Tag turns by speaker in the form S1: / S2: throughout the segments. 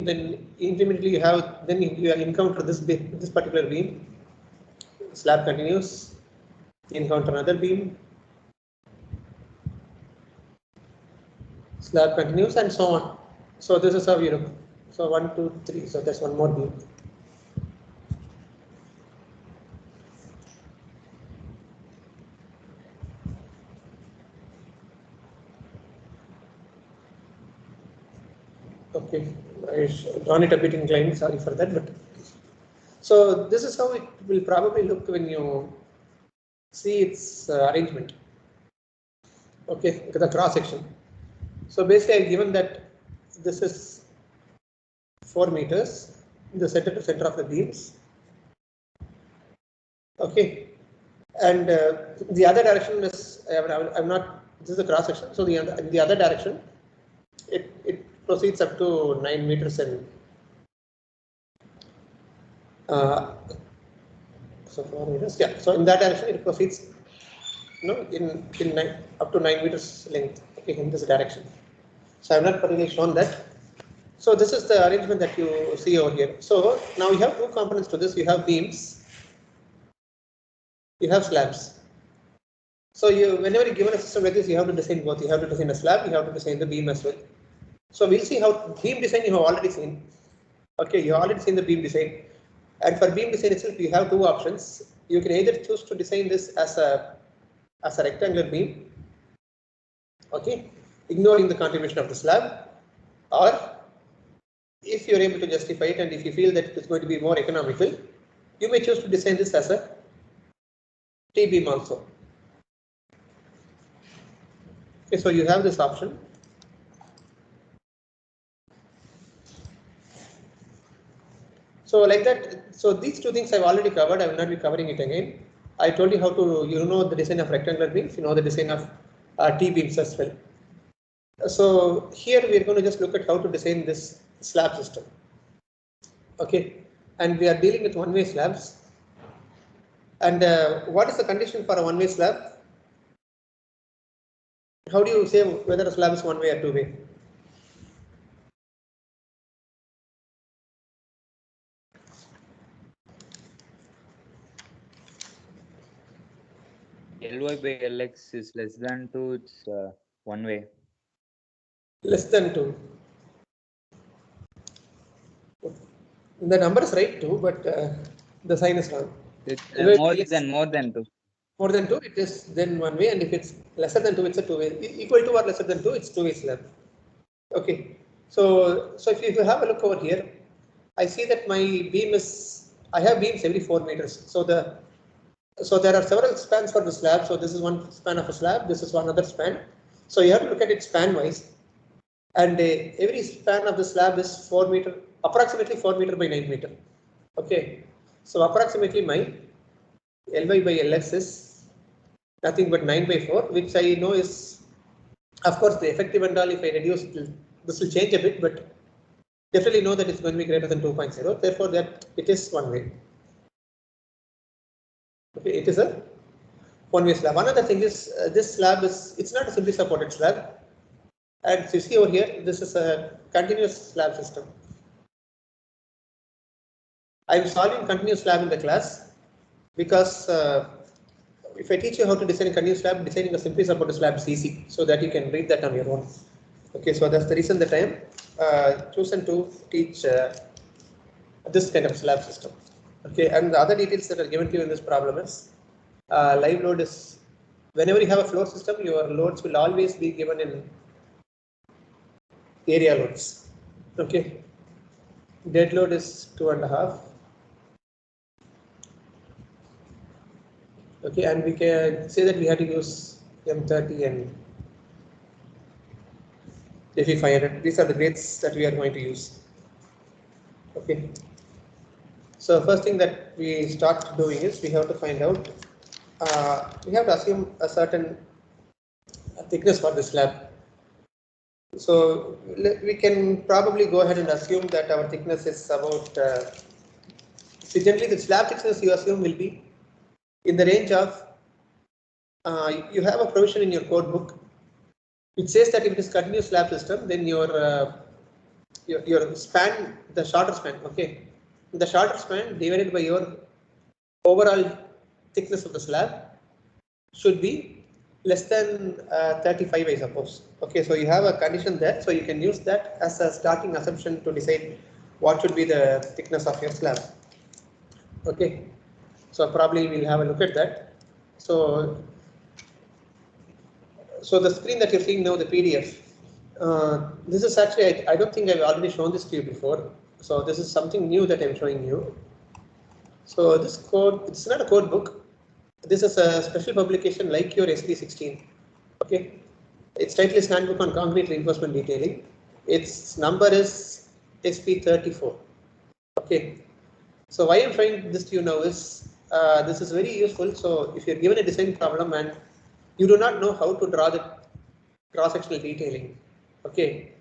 S1: then intermittently you encounter this particular beam. Slab continues, encounter another beam, slab continues, and so on. So this is how you look. So 1, 2, 3. So there's one more beam. Okay, I've drawn it a bit inclined. Sorry for that, but so this is how it will probably look when you see its arrangement. Okay, the cross section. So basically, I've given that this is 4 meters, the center to center of the beams. Okay, and the other direction is I'm not. This is the cross section. So the other direction, it proceeds up to 9 meters and so 4 meters. Yeah. So in that direction, it proceeds. Up to 9 meters length. Okay, in this direction. So I have not particularly shown that. So this is the arrangement that you see over here. So now you have two components to this. You have beams, you have slabs. So whenever you given a system like this, you have to design both. You have to design a slab, you have to design the beam as well. So we'll see how beam design you have already seen. Okay, you have already seen the beam design. And for beam design itself, you have two options. You can either choose to design this as a rectangular beam, okay, ignoring the contribution of the slab, or if you're able to justify it and if you feel that it's going to be more economical, you may choose to design this as a T-beam also. Okay, so you have this option. So like that, so these two things I've already covered. I will not be covering it again. I told you how to, the design of rectangular beams, the design of T-beams as well. So here we are going to just look at how to design this slab system. Okay, and we are dealing with one-way slabs. And what is the condition for a one-way slab? How do you say whether a slab is one-way or two-way?
S2: Ly by Lx is less than 2, it's one way.
S1: Less than 2. The number is right too, but the sign is wrong.
S2: It's more than 2.
S1: More than 2, it is then one way, and if it's lesser than 2, it's a two-way. Equal to or lesser than 2, it's two-way slab. Okay. So if you have a look over here, I see that my beam is. I have beams every 4 meters. So there are several spans for the slab. So this is one span of a slab. This is one other span. So you have to look at it span wise. And every span of the slab is 4 meter, approximately 4 meter by 9 meter. Okay. So approximately my Ly by Lx is nothing but 9 by 4, which I know is, of course, the effective and all. If I reduce, this will change a bit, but definitely know that it's going to be greater than 2.0. Therefore, that it is one way. Okay, it is a one-way slab. Another thing is this slab it's not a simply supported slab. And you see over here, this is a continuous slab system. I am solving continuous slab in the class because if I teach you how to design a continuous slab, designing a simply supported slab is easy, so that you can read that on your own. Okay, so that's the reason that I am chosen to teach this kind of slab system. Okay, and the other details that are given to you in this problem is live load is, whenever you have a floor system, your loads will always be given in area loads. Okay, dead load is 2.5. Okay, and we can say that we have to use M30 and FE500. These are the grades that we are going to use. Okay. So first thing that we start doing is we have to find out, we have to assume a certain thickness for the slab. So we can probably go ahead and assume that our thickness is about, generally the slab thickness you assume will be in the range of, you have a provision in your code book which says that if it is continuous slab system, then your your span, the shorter span, okay, the shorter span divided by your overall thickness of the slab should be less than 35, I suppose. Okay, so you have a condition there, so you can use that as a starting assumption to decide what should be the thickness of your slab. Okay, so probably we'll have a look at that. So the screen that you're seeing now, the PDF, this is actually, I don't think I've already shown this to you before. So this is something new that I'm showing you. So this code, it's not a code book. This is a special publication like your SP16. Okay, its title is Handbook on Concrete Reinforcement Detailing. Its number is SP34. Okay, so why I'm showing this to you now is this is very useful. So if you're given a design problem and you do not know how to draw the cross-sectional detailing, okay,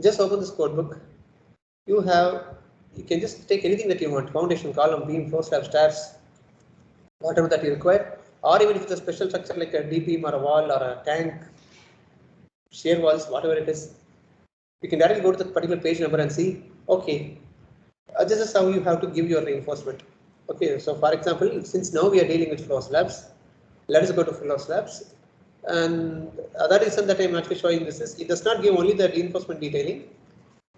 S1: just open this code book. You can just take anything that you want: foundation, column, beam, floor slab, stairs, whatever that you require, or even if it's a special structure like a D-beam or a wall or a tank, shear walls, whatever it is, you can directly go to the particular page number and see, okay, this is how you have to give your reinforcement. Okay, so for example, since now we are dealing with floor slabs, let us go to floor slabs. And other reason that I'm actually showing this is it does not give only the reinforcement detailing.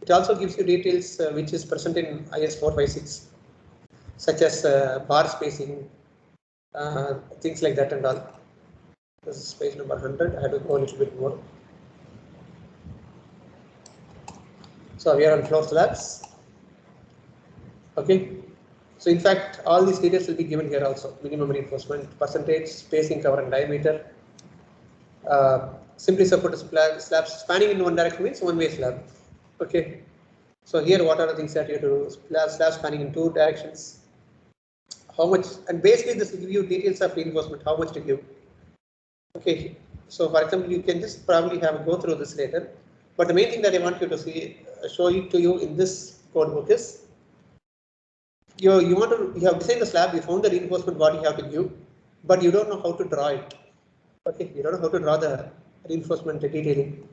S1: It also gives you details which is present in IS 456, such as bar spacing, things like that and all. This is page number 100. I have to go a little bit more. So we are on floor slabs. Okay. So in fact, all these details will be given here also: minimum reinforcement, percentage, spacing, cover, and diameter. Simply supported slabs spanning in one direction means one-way slab. Okay. So here, what are the things that you have to do? Slab spanning in two directions. How much? And basically, this will give you details of reinforcement. How much to give? Okay. So for example, you can just probably go through this later. But the main thing that I want you to see, show it to you in this code book is you have designed the slab, you found the reinforcement what you have to give, but you don't know how to draw it. Okay, you don't know how to draw the reinforcement detailing.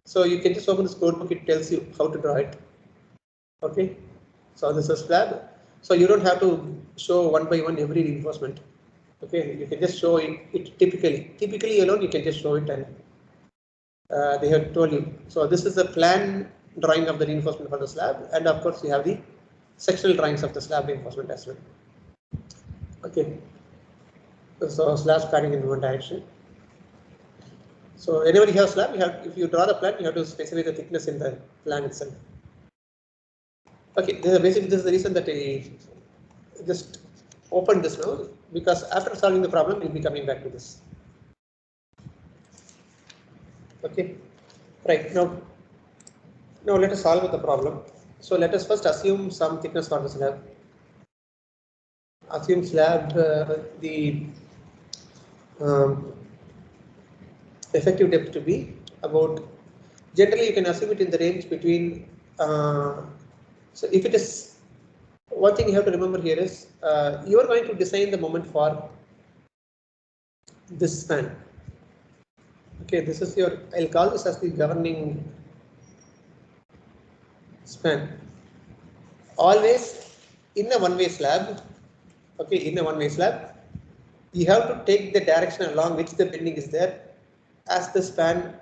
S1: So you can just open this code book, it tells you how to draw it. Okay, so this is slab. So you don't have to show one by one every reinforcement. Okay, you can just show it typically alone, you can just show it, and they have told you. So this is the plan drawing of the reinforcement for the slab, and of course you have the sectional drawings of the slab reinforcement as well. Okay, so slab spanning in one direction. So whenever you have slab, if you draw the plan, you have to specify the thickness in the plan itself. Okay, this is the reason that I just opened this now, because after solving the problem, we'll be coming back to this. Okay, right, now let us solve the problem. So let us first assume some thickness for the slab. Assume slab, the effective depth to be about, generally you can assume it in the range between, so if it is, one thing you have to remember here is, you are going to design the moment for this span. Okay, this is your, I'll call this as the governing span. Always in a one-way slab, okay, in a one-way slab, you have to take the direction along which the bending is there as the span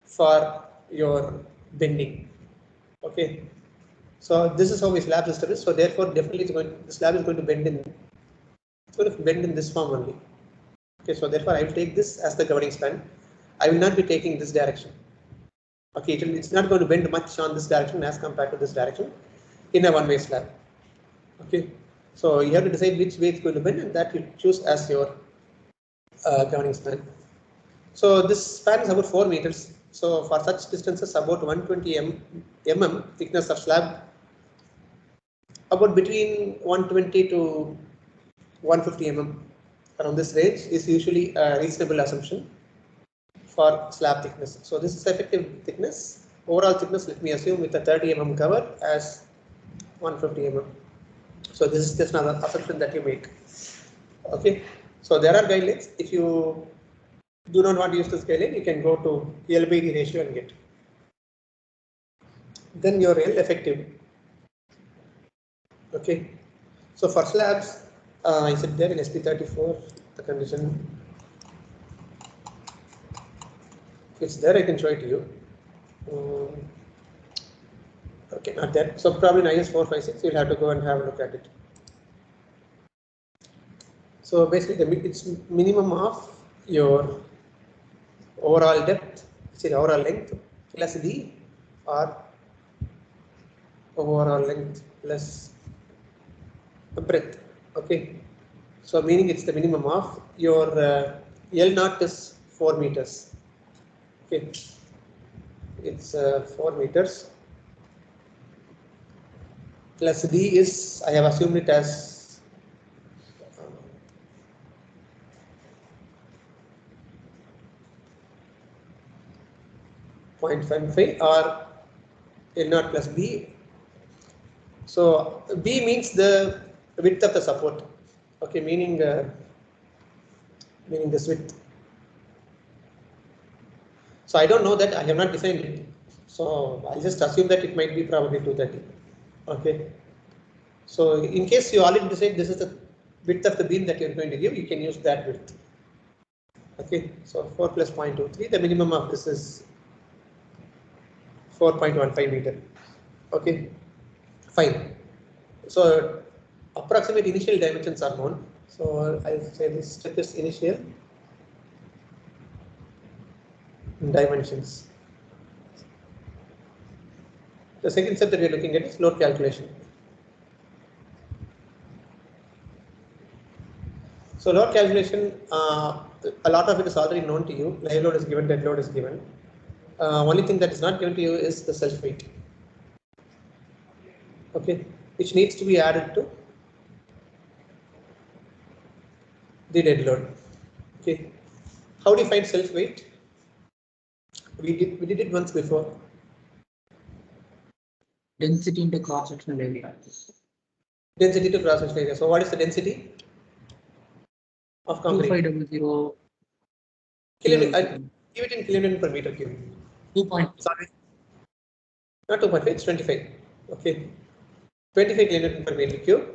S1: for your bending. Okay, so this is how my slab system is. So therefore, definitely the slab is going to bend in. It's going to bend in this form only. Okay, so therefore I will take this as the governing span. I will not be taking this direction. Okay, it's not going to bend much on this direction as compared to this direction in a one-way slab. Okay, so you have to decide which way it's going to bend, and that you choose as your governing span. So this span is about 4 meters. So for such distances, about 120 mm thickness of slab, about between 120 to 150 mm, around this range is usually a reasonable assumption for slab thickness. So this is effective thickness. Overall thickness, let me assume with a 30 mm cover as 150 mm. So this is just another assumption that you make. Okay. So there are guidelines. If you do not want to use this guideline, you can go to LBD ratio and get. then your L effective. Okay, so for slabs, I said there in SP34, the condition, if it's there, I can show it to you. Okay, not there. So probably in IS 456, you'll have to go and have a look at it. So basically, it's minimum of your overall depth, say overall length plus D, or overall length plus the breadth. Okay, so meaning it's the minimum of your L naught is 4 meters. Okay, it's 4 meters plus D is, I have assumed it as 0.55 or L naught plus B. So B means the width of the support. Okay, meaning this width. So I don't know that, I have not defined it. So I'll just assume that it might be probably 230. Okay. So in case you already decide this is the width of the beam that you're going to give, you can use that width. Okay. So 4 plus 0.23, the minimum of this is 4.15 meter. Okay. Fine. So approximate initial dimensions are known. So I'll say this step is initial dimensions. The second step that we are looking at is load calculation. So load calculation, a lot of it is already known to you. Live load is given, dead load is given. Only thing that is not given to you is the self weight. Okay, which needs to be added to the dead load. Okay, how do you find self weight? We did it once before.
S3: Density into cross sectional area.
S1: Density to cross sectional area. So what is the density of concrete?
S3: 2500.
S1: Give it in kilonewton per meter cube.
S3: 2 point.
S1: Sorry, not 2.5. It's 25. Okay, 25 kilonewton per meter cube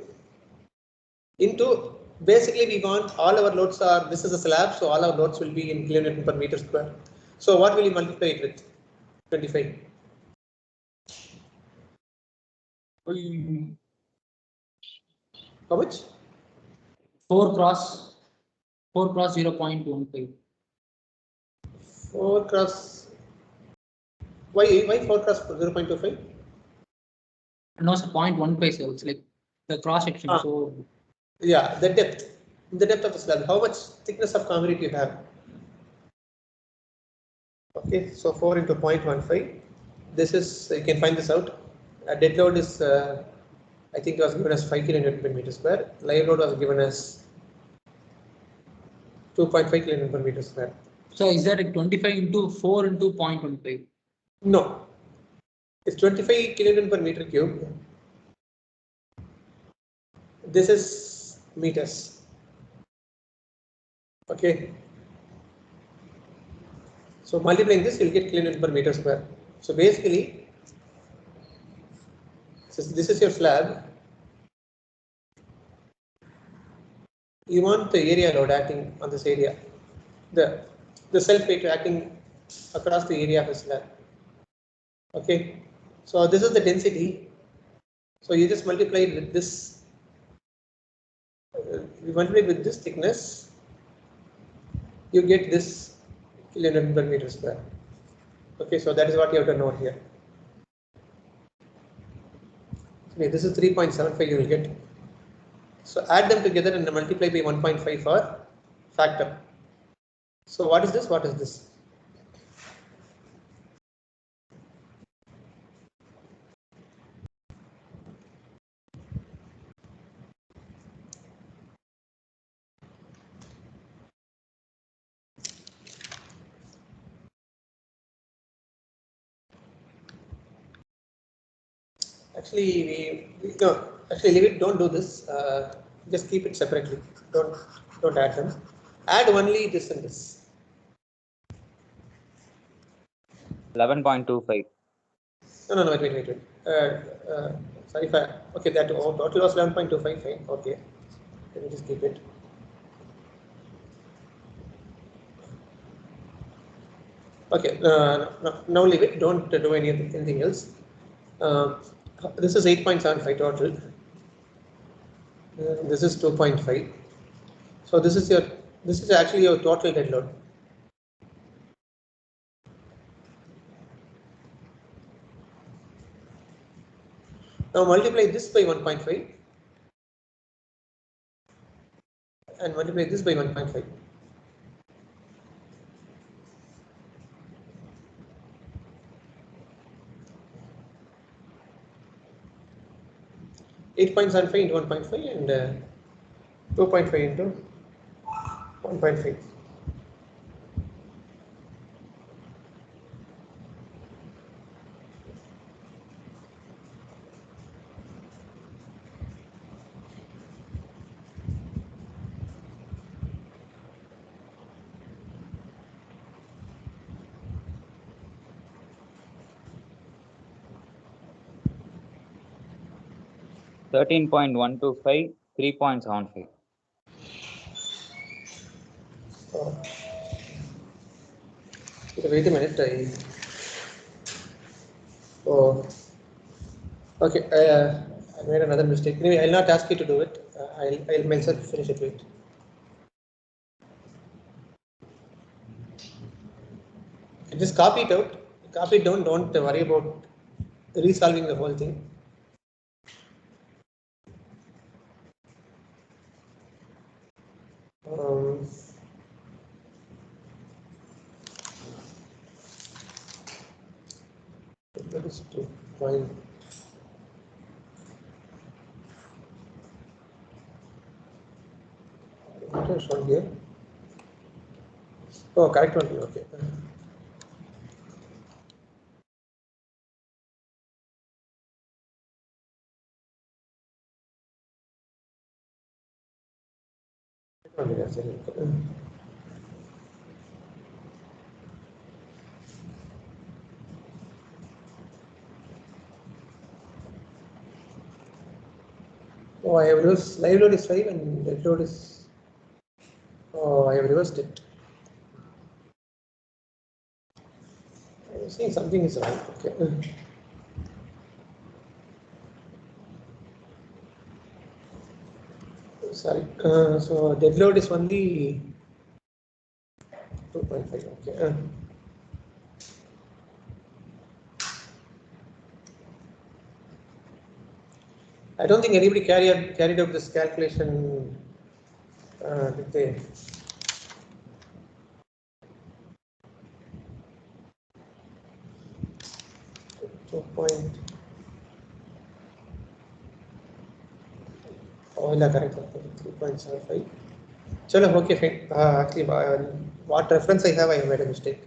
S1: into, basically we want all our loads are, this is a slab, so all our loads will be in kilonewton per meter square. So what will you multiply it with? 25. How much?
S3: 4 cross 0.15.
S1: 4 cross. Why 4 cross 0.25?
S3: No, it's 0.15, so it's like the cross section. So
S1: yeah, the depth of the slab. How much thickness of concrete you have? Okay, so 4 into 0.15. This is, you can find this out. Dead load is, I think it was given as 5 kilonewton per meter square. Live load was given as 2.5 kilonewton per meter square.
S3: So is that like 25 into 4 into 0.15?
S1: No, it's 25 kilonewton per meter cube. This is meters. Okay. So multiplying this, you'll get kilonewton per meter square. So basically, this is your slab. You want the area load acting on this area, the self weight acting across the area of the slab. Okay, so this is the density. So you just multiply it with this. You multiply it with this thickness, you get this kilonewton per meter square. Okay, so that is what you have to note here. Okay, this is 3.75 you will get. So add them together and multiply by 1.5 for factor. So what is this? What is this? Actually, no. Actually, leave it. Don't do this. Just keep it separately. Don't add them. Add only this and this.
S2: 11.25.
S1: No, wait. Sorry, okay, that total was 11.25, fine, okay. Let me just keep it. Okay, now leave it, don't do anything else. This is 8.75 total. This is 2.5. So this is actually your total dead load. Now multiply this by 1.5 and multiply this by 1.5. .75 into 1.5 and 2.5 into 1.5.
S2: $13.125, 3.75.
S1: Wait a minute. Okay. I made another mistake. Anyway, I'll not ask you to do it. I'll myself finish it. Wait. Just copy it out. Copy it down. Don't worry about resolving the whole thing. That is 2 point. What is shown here? Oh, correct one. Okay. Oh, I have reversed. Live load is 5 and dead load is. Oh, I have reversed it. I'm seeing something is wrong. Okay. Sorry. So dead load is only 2.5. Okay. I don't think anybody carried out this calculation. Did they? Oh, yeah, correct. 3.75. Chalo, okay, fine. Actually, what reference I have made a mistake.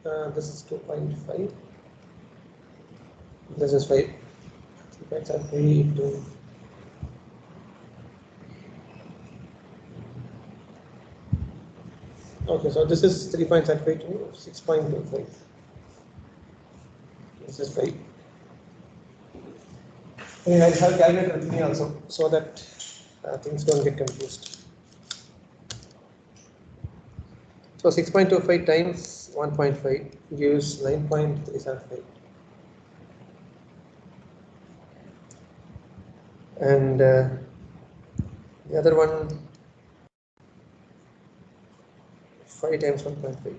S1: This is 2.5. This is 5. 3.75 into. Okay, so this is 3.75 to 6.25. This is 5. And I'll have calculator with me also so that things don't get confused. So 6.25 times 1.5 gives 9.375. And the other one 5 times 1.5.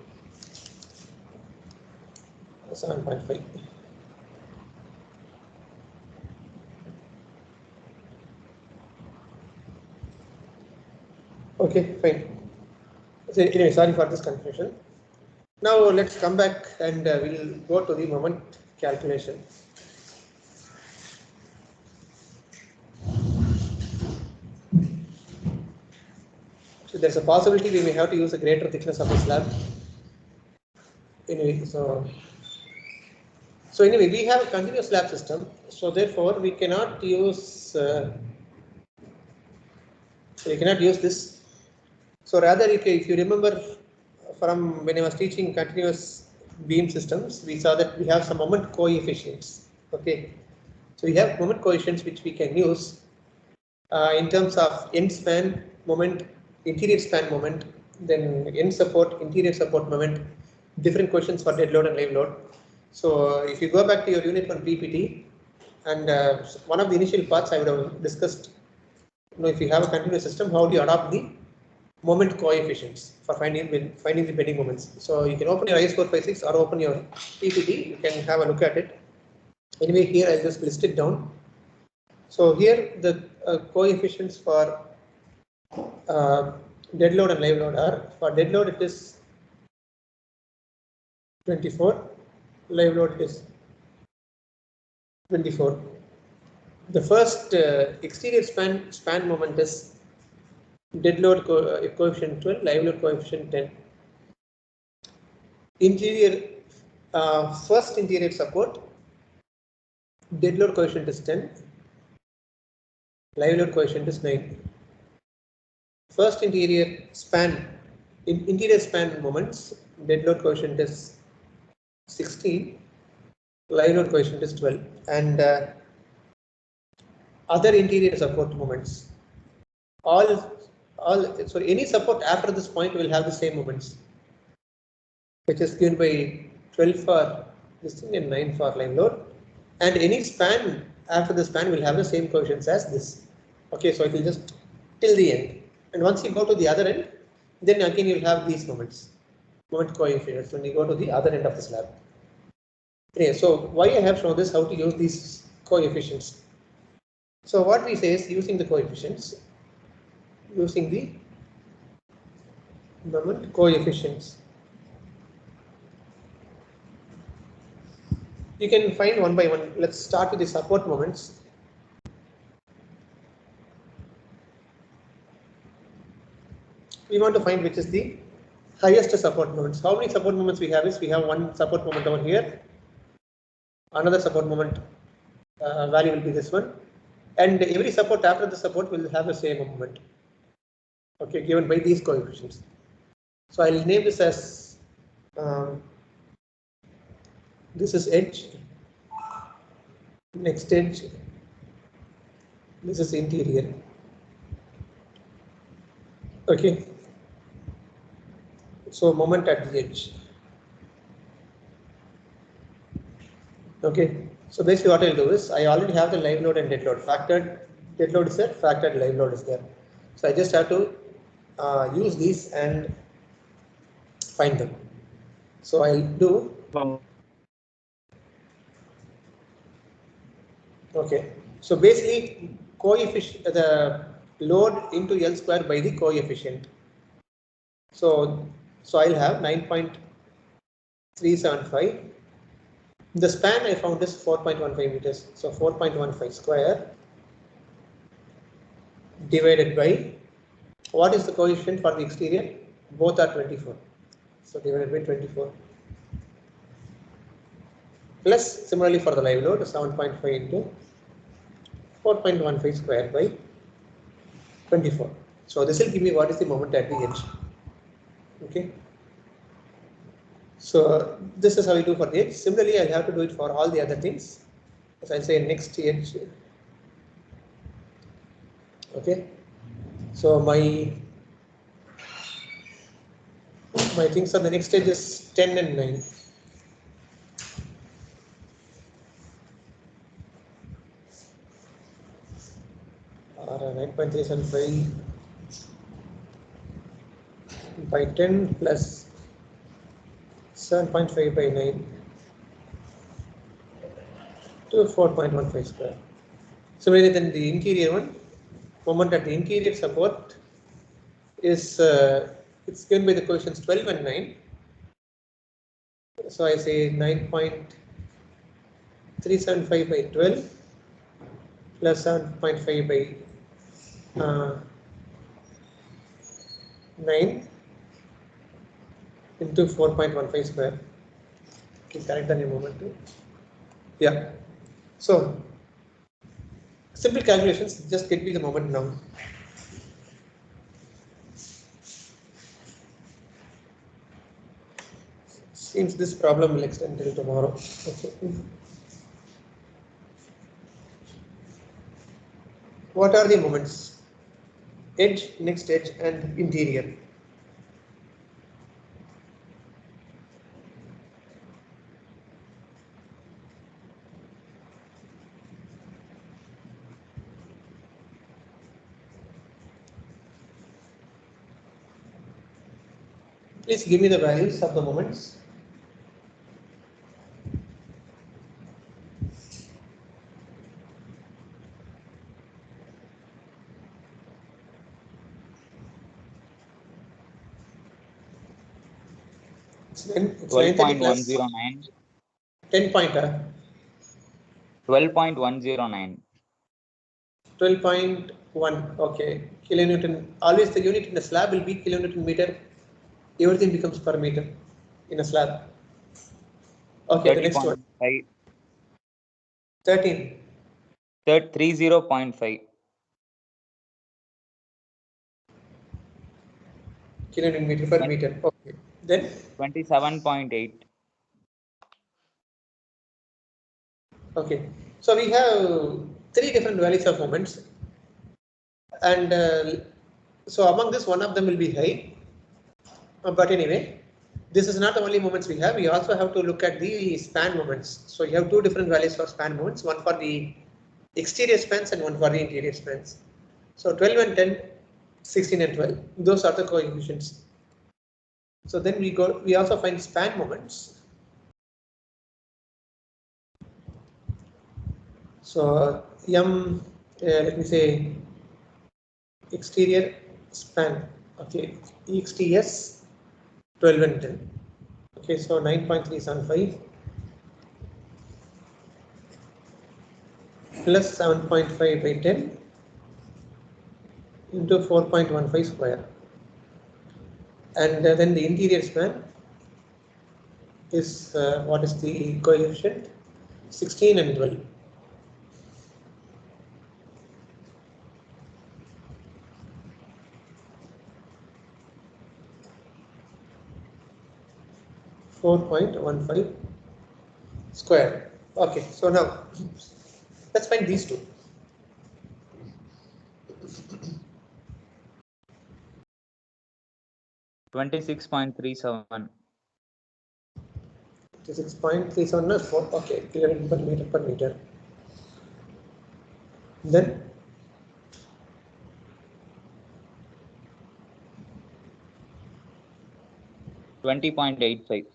S1: 7.5. Okay, fine. So anyway, sorry for this confusion. Now let's come back and we'll go to the moment calculation. So there's a possibility we may have to use a greater thickness of the slab. Anyway, so anyway, we have a continuous slab system, so therefore we cannot use this. So rather, if you remember from when I was teaching continuous beam systems, we saw that we have some moment coefficients. Okay, so we have moment coefficients which we can use in terms of end span moment, interior span moment, then end support, interior support moment, different questions for dead load and live load. So if you go back to your unit 1 PPT, and one of the initial parts I would have discussed, if you have a continuous system, how do you adopt the moment coefficients for finding the bending moments? So you can open your IS456 or open your PPT, you can have a look at it. Anyway, here I'll just list it down. So here the coefficients for dead load and live load are, for dead load it is 24, live load is 24. The first exterior span moment is dead load coefficient 12, live load coefficient 10. Interior first interior support, dead load coefficient is 10, live load coefficient is 9. First interior span, interior span moments, dead load coefficient is 16, live load coefficient is 12, and other interior support moments, so any support after this point will have the same moments, which is given by 12 for this thing and 9 for live load, and any span after the span will have the same coefficients as this. Okay, so it will just till the end, and once you go to the other end, then again you'll have these moments, moment coefficients when you go to the other end of the slab. Okay, so why I have shown this, how to use these coefficients. So what we say is using the coefficients, using the moment coefficients. You can find one by one. Let's start with the support moments. We want to find which is the highest support moments. How many support moments we have is, we have one support moment over here, another support moment value will be this one, and every support after the support will have the same moment. Okay, given by these coefficients. So I'll name this as this is edge, next edge, this is interior. Okay, so moment at the edge. Okay, so basically what I'll do is, I already have the live load and dead load factored. Dead load is there, factored live load is there. So I just have to use these and find them. So I'll do. Okay, so basically coefficient, the load into L square by the coefficient. So I'll have 9.375. The span I found is 4.15 meters. So 4.15 square divided by, what is the coefficient for the exterior? Both are 24. So divided by 24. Plus similarly for the live load, 7.5 into 4.15 square by 24. So this will give me what is the moment at the edge. Okay. So this is how we do for the edge. Similarly, I'll have to do it for all the other things. As I'll say next edge. Okay. So my things on the next edge is 10 and 9. Or 9.375 by 10 plus 7.5 by 9 to 4.15 square. Similarly, then the interior one, moment at the interior support is it's given by the coefficients 12 and 9. So I say 9.375 by 12 plus 7.5 by 9 into 4.15 square. Can correct that in a moment too. Yeah. So simple calculations, just get me the moment now. Seems this problem will extend till tomorrow. Okay. What are the moments? Edge, next edge, and interior. Please give me the values of the moments. It's
S2: 12.109.
S1: 10 pointer.
S2: 12.109.
S1: 12.1. Okay. Kilonewton. Always the unit in a slab will be kilonewton meter. Everything becomes per meter in a slab. Okay, the next one. 13.
S2: 30.5.
S1: Kilonewton meter per meter. Okay. Then
S2: 27.8.
S1: okay. So we have 3 different values of moments, and so among this, one of them will be high. But anyway, this is not the only moments we have. We also have to look at the span moments. So you have 2 different values for span moments, one for the exterior spans and one for the interior spans. So 12 and 10, 16 and 12. Those are the coefficients. So then we also find span moments. So let me say exterior span. Okay, EXTS 12 and 10. Okay, so 9.375 plus 7.5 by 10 into 4.15 square. And then the interior span is what is the coefficient? 16 and 12. .15 square. Okay, so now let's find these two.
S2: $26.37.
S1: 26.37 is 4. Okay, kilonewton per meter. Then
S2: 20.85.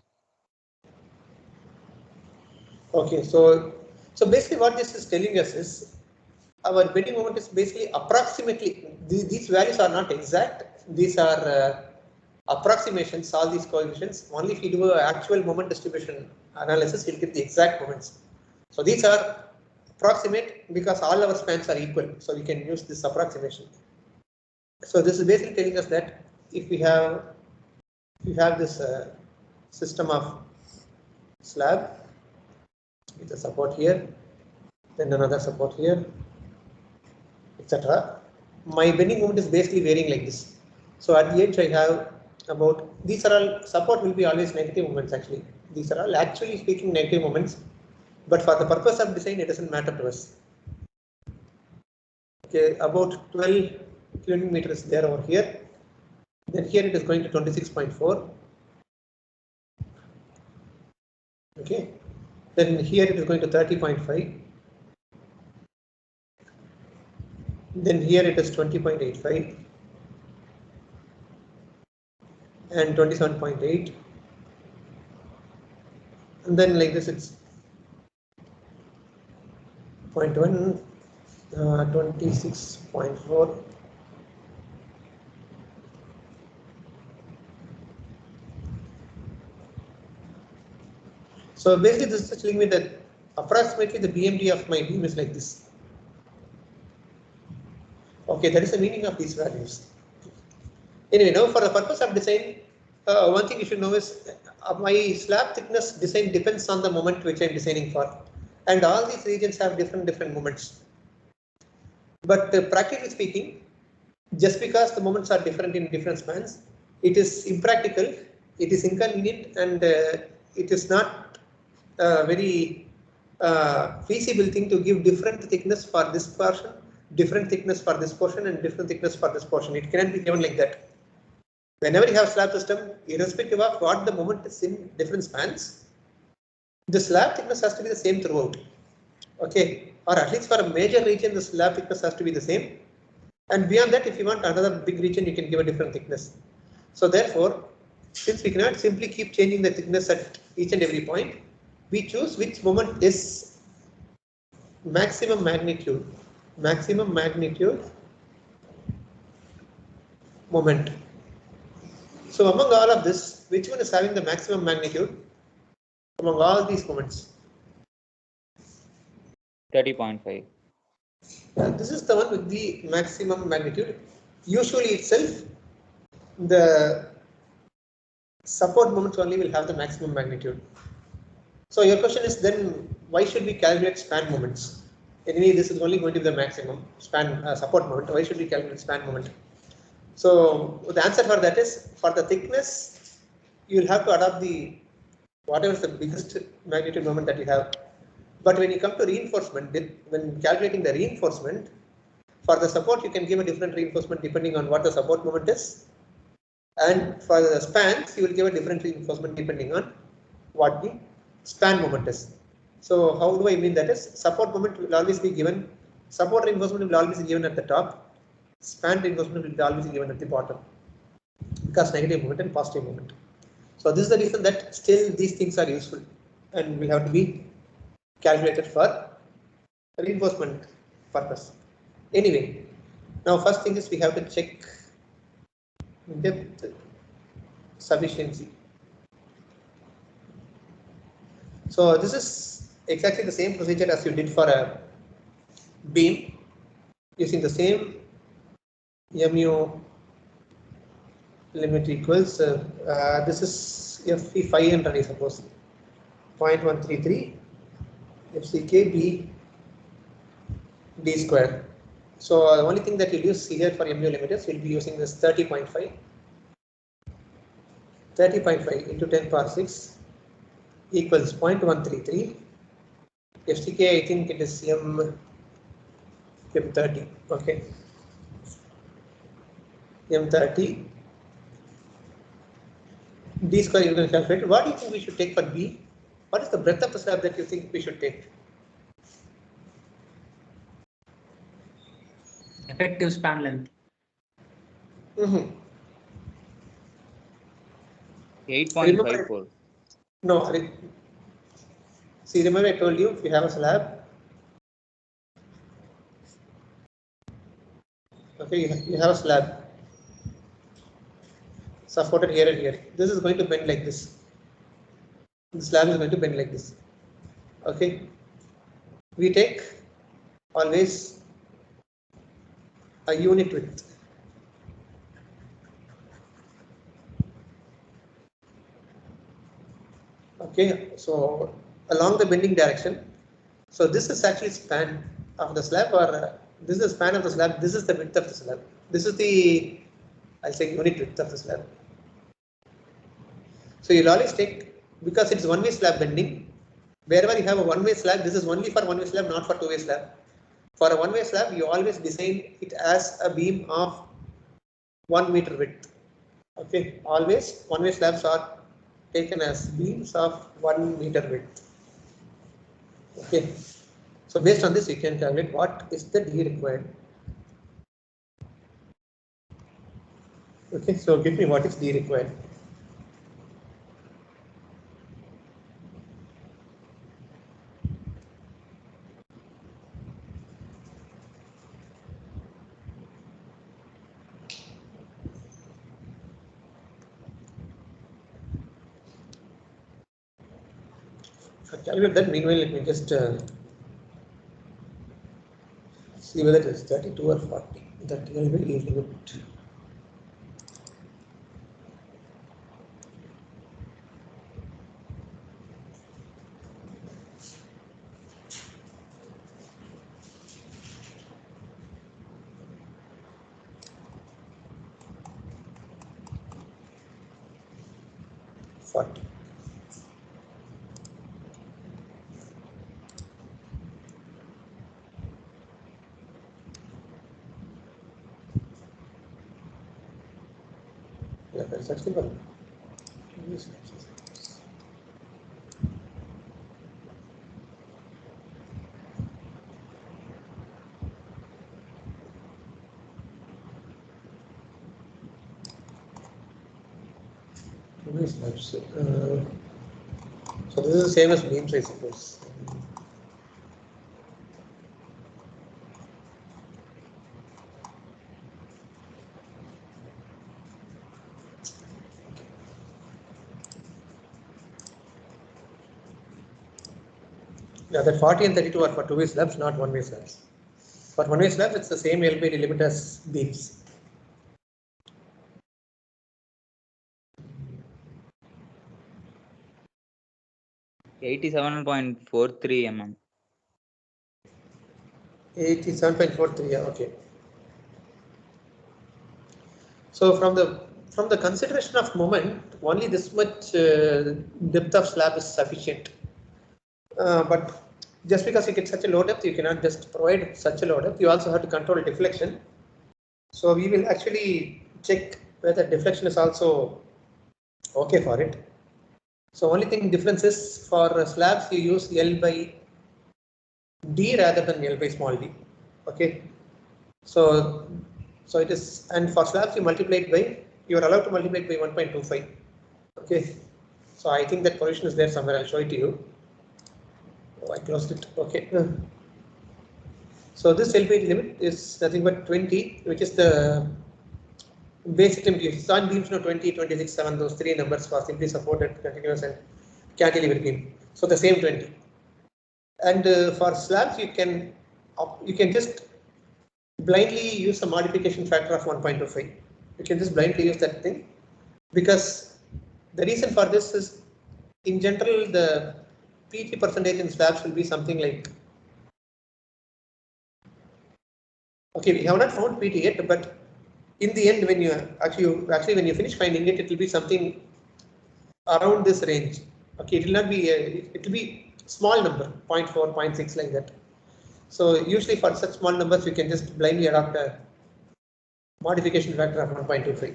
S1: okay, so basically what this is telling us is our bending moment is basically approximately, these values are not exact, these are approximations, all these coefficients. Only if you do an actual moment distribution analysis, you'll get the exact moments. So these are approximate because all our spans are equal, so we can use this approximation. So this is basically telling us that if we have this system of slab with a support here, then another support here, etc. My bending moment is basically varying like this. So at the edge I have about, these are all, support will be always negative moments actually. These are all actually speaking negative moments, but for the purpose of design it doesn't matter to us. Okay, about 12 kilometers there over here. Then here it is going to 26.4. Okay, then here it is going to 30.5. Then here it is 20.85 and 27.8, and then like this it's 0.1, 26.4. So basically this is telling me that approximately the BMD of my beam is like this. Okay, that is the meaning of these values. Anyway, now for the purpose of design, one thing you should know is my slab thickness design depends on the moment which I am designing for, and all these regions have different moments. But practically speaking, just because the moments are different in different spans, it is impractical, it is inconvenient, and it is not very feasible thing to give different thickness for this portion different thickness for this portion and different thickness for this portion. It cannot be given like that. Whenever you have slab system, irrespective of what the moment is in different spans, the slab thickness has to be the same throughout. Okay, or at least for a major region, the slab thickness has to be the same. And beyond that, if you want another big region, you can give a different thickness. So therefore, since we cannot simply keep changing the thickness at each and every point, we choose which moment is maximum magnitude moment. So among all of this, which one is having the maximum magnitude among all these moments?
S2: 30.5.
S1: This is the one with the maximum magnitude. Usually itself, the support moments only will have the maximum magnitude. So your question is then, why should we calculate span moments? Anyway, this is only going to be the maximum span support moment. Why should we calculate span moment? So the answer for that is, for the thickness, you will have to adopt the whatever is the biggest magnitude moment that you have. But when you come to reinforcement, when calculating the reinforcement, for the support you can give a different reinforcement depending on what the support moment is, and for the spans you will give a different reinforcement depending on what the span moment is. So how do I mean that is, support moment will always be given, support reinforcement will always be given at the top, span reinforcement will be always be given at the bottom, because negative moment and positive moment. So this is the reason that still these things are useful and will have to be calculated for reinforcement purpose. Anyway, now first thing is we have to check depth sufficiency. So this is exactly the same procedure as you did for a beam, using the same mu limit equals this is FP 500, I suppose, 0.133 FCK B D square. So the only thing that you'll use here for mu limit is we'll be using this 30.5 into 10 power 6 equals 0.133 FCK. I think it is M30. Okay, M30 D square you're going to calculate. What do you think we should take for B? What is the breadth of the slab that you think we should take?
S3: Effective span length.
S2: 8.54.
S1: No, see, remember I told you, if you have a slab, okay, you have a slab supported here and here. This is going to bend like this. The slab is going to bend like this. Okay, we take always a unit width. Okay, so along the bending direction. So this is actually span of the slab, or this is the span of the slab. This is the width of the slab. This is the, I'll say, unit width of the slab. So you'll always take, because it's one-way slab bending. Wherever you have a one-way slab, this is only for one-way slab, not for two-way slab. For a one-way slab, you always design it as a beam of 1 meter width. Okay, always one-way slabs are taken as beams of 1 meter width. Okay, so based on this, you can calculate what is the D required. Okay, so give me what is D required. Calculate that. Meanwhile, let me just see whether it is 32 or 40. That will be easily good. That's simple. So this is the same as beams, I suppose. Yeah, that 40 and 32 are for two-way slabs, not one-way slabs. For one-way slabs, it's the same LBD limit as beams.
S2: $87.43 mm.
S1: 87.43, yeah, okay. So from the consideration of moment, only this much depth of slab is sufficient. But just because you get such a low depth, you cannot just provide such a low depth. You also have to control deflection. So we will actually check whether deflection is also okay for it. So only thing difference is for slabs you use L by D rather than L by small d. Okay. So it is, and for slabs you multiply it by, you are allowed to multiply it by 1.25. Okay. So I think that position is there somewhere. I'll show it to you. Oh, I closed it. Okay. So this LBD limit is nothing but 20, which is the basic limit. Sun beams, 20, 26, 7, those three numbers for simply supported, continuous, and cantilever beam. So the same 20. And for slabs, you can just blindly use a modification factor of 1.25. You can just blindly use that thing, because the reason for this is, in general, the PT percentage in slabs will be something like, okay, we have not found PT yet, but in the end, when you actually when you finish finding it, it will be something around this range. Okay, it will not be it will be small number, 0.4, 0.6, like that. So usually for such small numbers, you can just blindly adopt a modification factor of 1.25.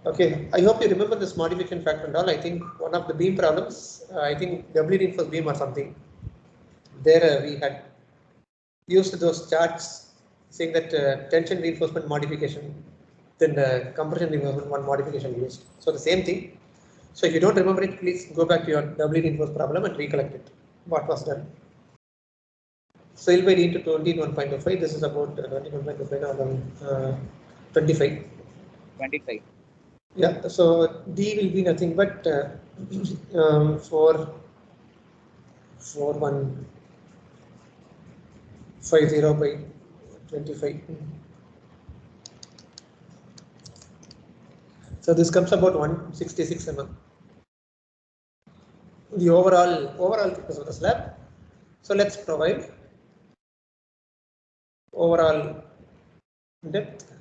S1: Okay, I hope you remember this modification factor and all. I think one of the beam problems, I think doubly reinforced beam or something, there we had used those charts saying that tension reinforcement modification, then compression reinforcement, one modification used. So the same thing. So if you don't remember it, please go back to your doubly reinforced problem and recollect it. What was done? So L by D into 21.25. This is about 21.25, 25.
S2: 25.
S1: Yeah. So D will be nothing but 4150 by 25. So this comes about 166 mm. The overall thickness of the slab. So let's provide overall depth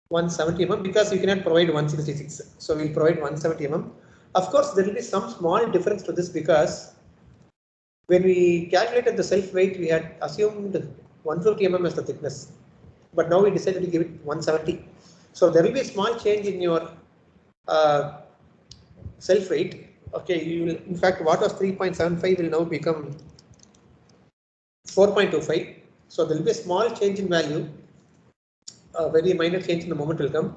S1: 170 mm, because you cannot provide 166. So we'll provide 170 mm. Of course, there will be some small difference to this, because when we calculated the self weight, we had assumed 150 mm as the thickness, but now we decided to give it 170. So there will be a small change in your self weight. Okay, you will, in fact, what was 3.75 will now become 4.25. So there will be a small change in value. A very minor change in the moment will come,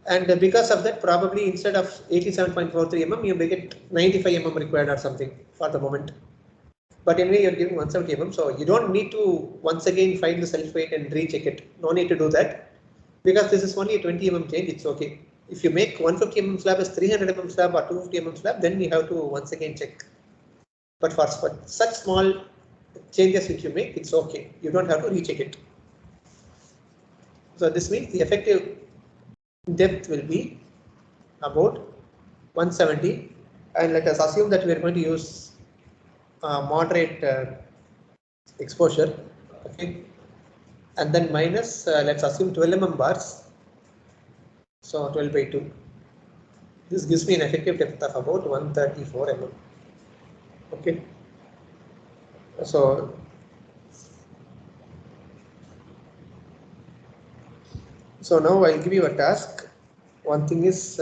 S1: and because of that, probably instead of 87.43 mm, you may get 95 mm required or something for the moment. But anyway, you're giving 170 mm, so you don't need to once again find the self weight and recheck it. No need to do that, because this is only a 20 mm change. It's okay. If you make 150 mm slab as 300 mm slab or 250 mm slab, then you have to once again check. But for such small changes which you make, it's okay. You don't have to recheck it. So this means the effective depth will be about 170, and let us assume that we are going to use moderate exposure, okay, and then minus, let's assume 12 mm bars, so 12 by 2. This gives me an effective depth of about 134 mm. Okay, so So now I'll give you a task. One thing is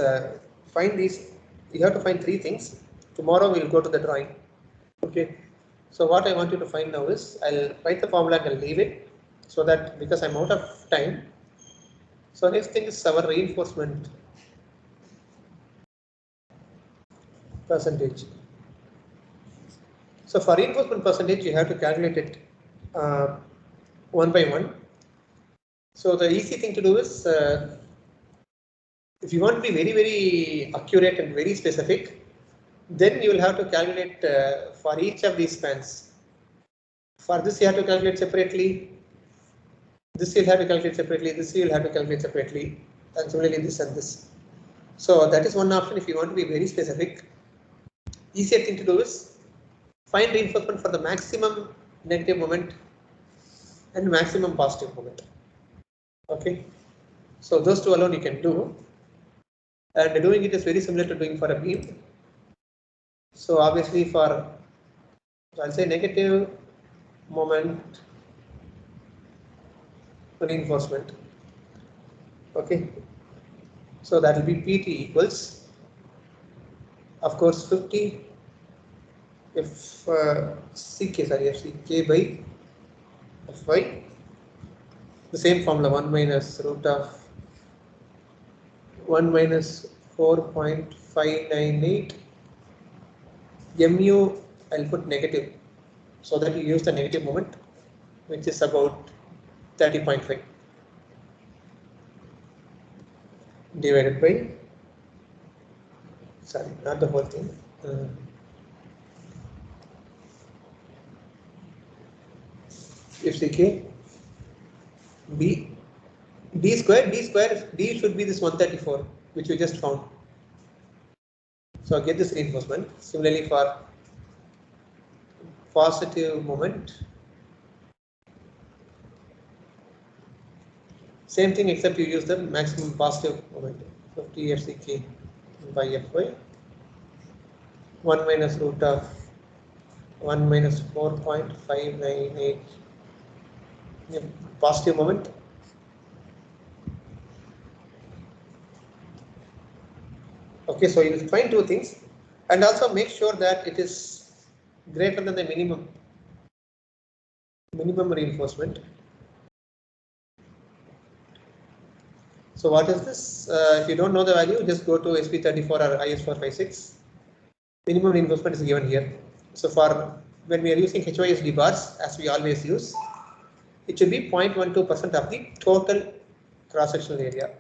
S1: find these. You have to find 3 things. Tomorrow we'll go to the drawing. Okay. So what I want you to find now is I'll write the formula and I'll leave it so that because I'm out of time. So next thing is our reinforcement percentage. So for reinforcement percentage, you have to calculate it one by one. So the easy thing to do is if you want to be very accurate and very specific, then you will have to calculate for each of these spans. For this you have to calculate separately. This you'll have to calculate separately. This you'll have to calculate separately, and similarly this and this. So that is one option if you want to be very specific. Easier thing to do is find reinforcement for the maximum negative moment and maximum positive moment. Okay, so those 2 alone you can do, and doing it is very similar to doing for a beam. So obviously for, I'll say negative moment reinforcement. Okay, so that will be PT equals, of course, 50 if FCK by Fy. The same formula, 1 minus root of 1 minus 4.598 mu. I'll put negative so that you use the negative moment, which is about 30.5 divided by, sorry, not the whole thing. FCK B D square D should be this 134 which we just found. So get this reinforcement. Similarly for positive moment, same thing except you use the maximum positive moment, 50 FCK by Fy, 1 minus root of 1 minus 4.598 positive moment. Okay, so you will find 2 things, and also make sure that it is greater than the minimum reinforcement. So what is this? If you don't know the value, just go to SP34 or IS456. Minimum reinforcement is given here. So for when we are using HYSD bars, as we always use, it should be 0.12% of the total cross-sectional area.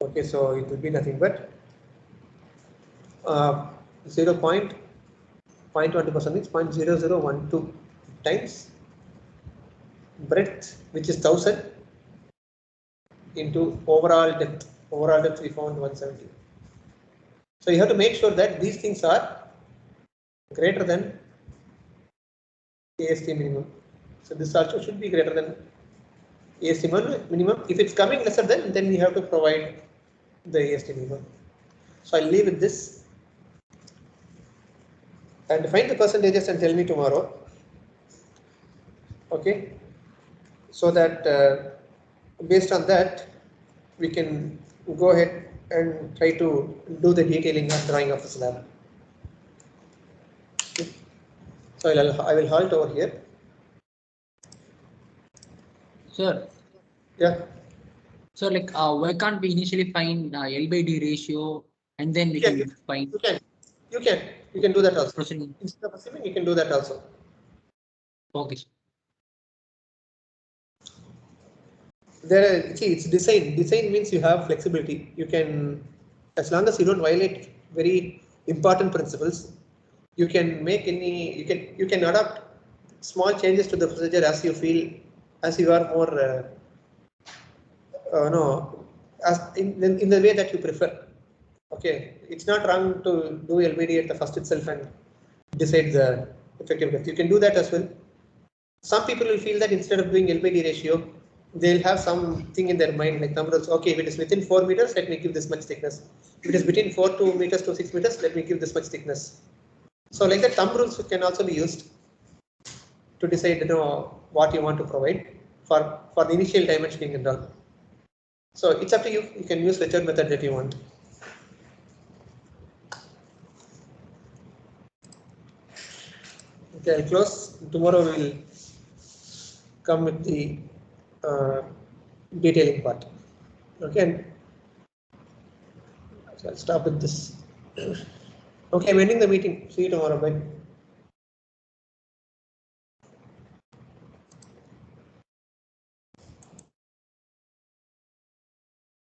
S1: Okay, so it will be nothing but 0.12% is 0.0012 times breadth, which is 1000, into overall depth. Overall depth we found 170. So you have to make sure that these things are greater than AST minimum. So this also should be greater than AST minimum. If it's coming lesser than, then you have to provide the AST minimum. So I'll leave with this and find the percentages and tell me tomorrow. Okay, so that based on that we can go ahead and try to do the detailing and drawing of the slab. Okay. So I will halt over here.
S3: Sir.
S1: Yeah.
S3: So like why can't we initially find L by D ratio and then we can find?
S1: You can do that also.
S3: Proceeding.
S1: Instead of assuming, you can do that also.
S3: Okay.
S1: See, it's design. Design means you have flexibility. You can, as long as you don't violate very important principles, you can make any. You can adopt small changes to the procedure as you feel, as you are more. As in the way that you prefer. Okay, it's not wrong to do LBD at the first itself and decide the effective depth. You can do that as well. Some people will feel that instead of doing LBD ratio, they'll have something in their mind like thumb rules. Okay, if it is within 4 meters, let me give this much thickness. If it is between 4 meters to 6 meters, let me give this much thickness. So like that, thumb rules can also be used to decide what you want to provide for the initial dimensioning and all. So it's up to you. You can use whichever method that you want. Okay, I'll close. Tomorrow we'll come with the detailing part. Okay. So I'll stop with this. Okay, I'm ending the meeting. See you tomorrow. Bye.